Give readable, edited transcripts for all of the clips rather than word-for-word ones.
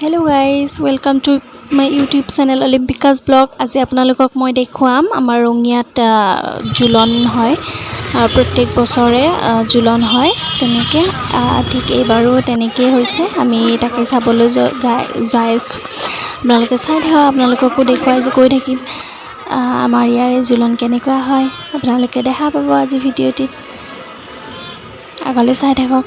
Hello guys, welcome to my YouTube channel Olympicus Blog. আজি আপোনালোকক মই দেখুৱাম আমাৰ ৰঙিয়াত julon হয় প্ৰত্যেক বছৰে julon হয় তেনেকে ঠিক এইবাৰো তেনেকে হৈছে আমি তাকে চাবলৈ যাই আছো আপোনালোকে চাই থাকক আপোনালোককো দেখুৱাই যে কৈ থাকিম আমাৰ ইয়াৰে julon কেনেকুৱা হয় আপোনালোকে দেখা পাব আজি ভিডিঅ'টিত আগলৈ চাই থাকক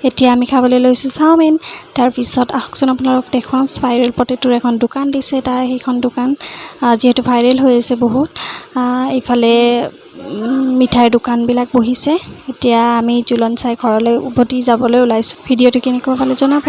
এতিয়া আমি খাবলৈ লৈছোঁ চাওমিন। তাৰপিছত আহকচোন আপোনালোক দেখুৱাম স্পাইৰেল পটেটোৰ এখন দোকান দিছে তাৰ সেইখন দোকান যিহেতু ভাইৰেল হৈ আছে বহুত। এইফালে মিঠাইৰ দোকানবিলাক বহিছে। এতিয়া আমি জুলন চাই ঘৰলৈ উভতি যাবলৈ ওলাইছোঁ। ভিডিঅ'টো কেনেকুৱা পালে জনাব।